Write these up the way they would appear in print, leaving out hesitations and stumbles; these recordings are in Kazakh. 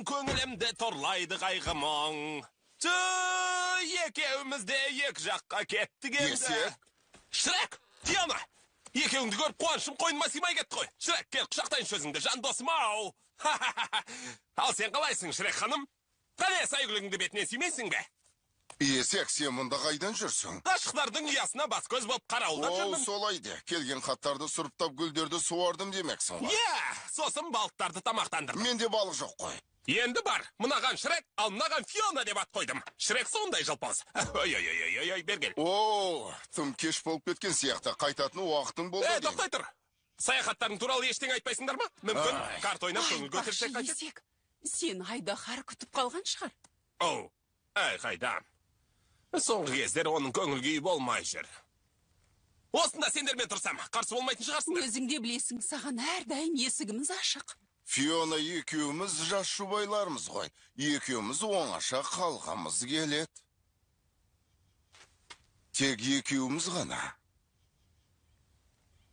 Көңілімді торлайды қайғымың. Екеуімізде екі жаққа кеттік енді. Есек? Шрек, Фиона! Екеуіңді көріп қуанышым қойныма сыймай кетті ғой. Шрек, кел құшақтайыншы өзіңді, жан досым-ау. Ал сен қалайсың, Шрек ханым? Қане сәйгүлігіңді бетіне сүймейсің бе? Есек, сен мұнда қайдан жүрсің? Ғашықтардың ұясына бас көз болып қарауылдап жүрмін. Солайды. Келген хаттарды сұрыптап гүлдерді суардым демексің ғой. Сосын балықтарды тамақтандырдым. Менде балық жоқ қой. Енді бар, мынаған Шрек, ал мынаған Фиона деп ат қойдым. Шрек сондай жалпауыз. Ой, бергел. Тым кеш болып кеткен сияқты, қайтатын уақытың болды деймін. Тоқтай тұр. Саяхаттарың туралы ештеңе айтпайсыңдар ма? Мүмкін, карт ойнап көңіл көтерсек қайтеді. Есек, сен айдаһар күтіп қалған шығар. Қайдам. Соңғы кездер оның көңіл күйі болмай жүр. Осында сендермен тұрсам, қарсы болмайтын шығарсыңдар. Өзіңде білесің, саған әрдайым есігіміз ашық. Фиона, екеуміз жас жұбайларымыз ғой. Екеуміз оңаша қалғамыз келеді. Тек екеуміз ғана.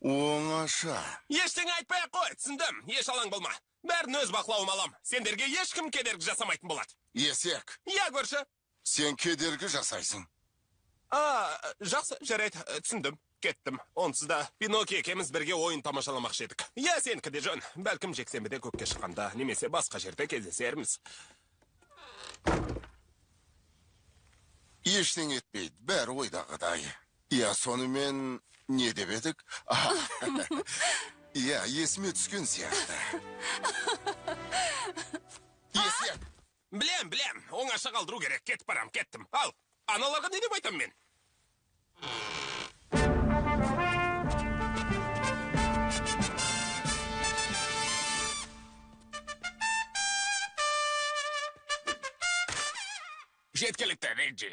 Оңаша. Ештеңе айтпай-ақ қой, түсіндім. Еш алаң болма. Бәрін өз бақылауым алам. Сендерге ешкім кедергі жасамайтын болады. Есек. Көрші. Сен кедергі жасайсың. Жақсы, жарайды, түсіндім. Кеттім. Онсыз да Пиноккио екеуміз бірге ойын тамашаламақшы едік. Сенікі де жөн. Бәлкім жексенбіде көкке шыққанда, немесе басқа жерде кездесерміз. Ештеңе етпейді, бәрі ойдағыдай. Сонымен не деп едік? Есіме түскен сияқты. Есек! Білем, оңаша қалдыру керек. Кетіп барам, кеттім. Ал, аналарға не деп айтам мен? Жеткілікті, Реджи.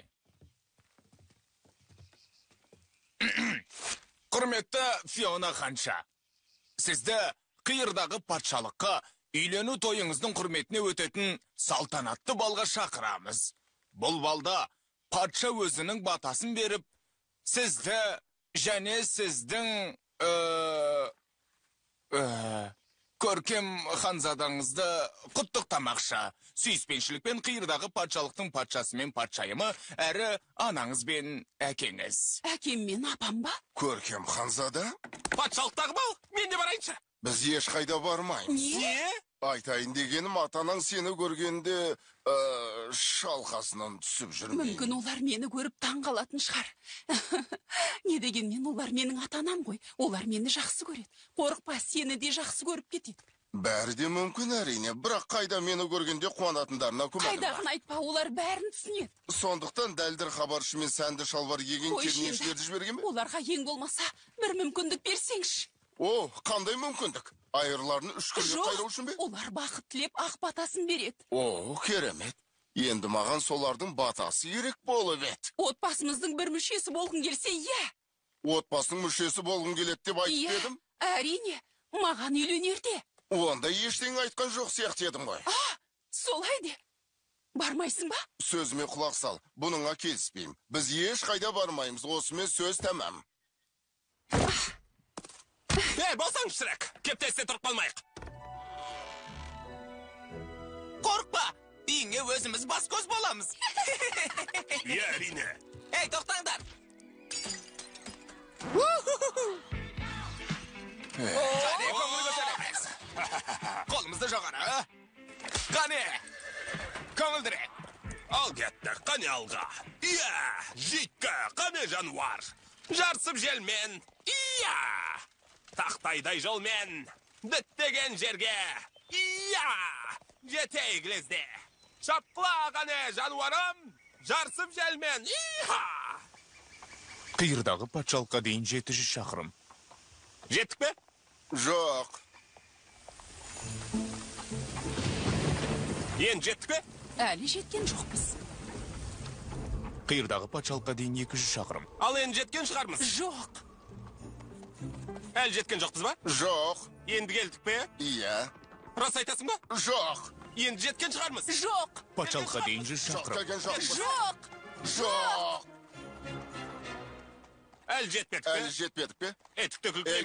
Құрметті Фиона ханша, сізді қиырдағы патшалыққа үйлену тойыңыздың құрметіне өтетін салтанатты балға шақырамыз. Бұл балда патша өзінің батасын беріп, сізді және сіздің көркем ханзадаңызды құттықтамақша. Сүйіспеншілікпен қиырдағы патшалықтың патшасымен патшайымы, әрі анаңыз бен әкеңіз. Әкем мен апам ба? Көркем ханзада? Патшалықтағы бал, мен де барайыншы. Біз ешқайда бармаймыз. Не? Айтайын дегенім, атаның сені көргенде шалқасынан түсіп жүрмейді. Мүмкін олар мені көріп таңғалатын шығар. Не дегенмен олар менің атанам ғой. Олар мені жақсы көреді. Қорықпа, сені де жақсы көріп кетеді. Бәрі де мүмкін әрине, бірақ қайда мені көргенде қуанатындарына күмәнім бар. Қайдағын айтпа, олар бәрін түсінеді. Сондықтан дәлдір хабаршы мен сәнді шалбар киген кернешілерді жіберген бе? Оларға ең болмаса бір мүмкіндік берсеңші. Қандай мүмкіндік? Айырларын 3 күнге қайрау үшін бе? Олар бақыт тілеп ақ батасын береді. Керемет. Енді маған солардың батасы керек болып еді. Отбасымыздың бір мүшесі болғың келсе, Отбасының мүшесі болғың келеді деп айтып едім? Әрине, маған үйленерде. Онда ештеңе айтқан жоқ сияқты едім ғой. Солай де. Бармайсың ба? Сөзіме құлақ сал. Бұныңа келіспеймін. Біз еш қайда бармаймыз. Осымен сөз тәмам. Болсаң Шрек, кептесте тұрып қалмайық. Қорықпа, үйіңе өзіміз бас көз боламыз. Әрине. Тоқтаңдар. Қолымызды жоғары. Қане, көңілдіре. Ал кетті, қане алға. Житкі, қане жануар. Жарсып желмен. Тақтайдай жолмен. Діттеген жерге. Жетейік лезде. Шапқыла қане жануарым. Жарсып желмен. Қиырдағы патшалыққа дейін 700 шақырым. Жеттік пе? Жоқ. Жеттік пе? Әлі жеткен жоқпыз. Қиырдағы патшалыққа дейін 200 шақырым. Ал жеткен шығармыз? Жоқ. Әлі жеткен жоқпыз ба? Жоқ. Енді келдік пе? Рас айтасың ба? Жоқ. Енді жеткен шығармыз? Жоқ. Патшалыққа дейін 100 шақырым. Жоқ. Жоқ. Әлі жетпедік пе? Тіпті күлкі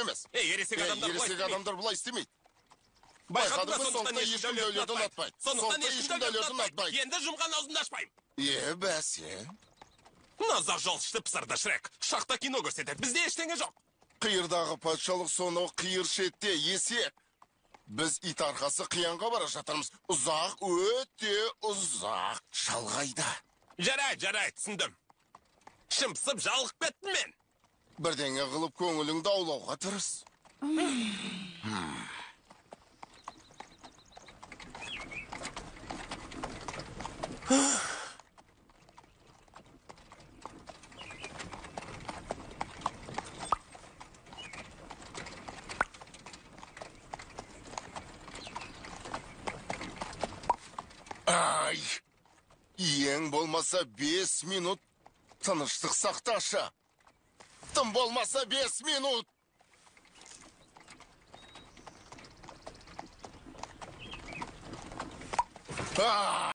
емес. Ересек адамдар бұлай істемейді. Байқадың ба, Байқадың ба, сондықтан сондықтан ешкім ешкім дәулетін дәулетін атпайды. атпайды. Сондықтан Сондықтан ешкім ешкім дәулетін дәулетін атпайды. атпайды. Енді жұмған аузымды ашпаймын. Бәсе. Назар жолшышты пысырды Шрек. Шақта кино көрсетеді. Бізде ештеңе жоқ. Қиырдағы патшалық сонау қиыр шетте есек. Біз ит арқасы қиянға бара жатырмыз. Ұзақ, өте ұзақ. Шалғайда. Жарай, түсіндім. Шымпысып жалғып кеттім мен. Бірдеңе қылып көңіліңді аулауға тырыс. Ай! Ең болмаса 5 минут тыныштық сақташы. Тым болмаса 5 минут.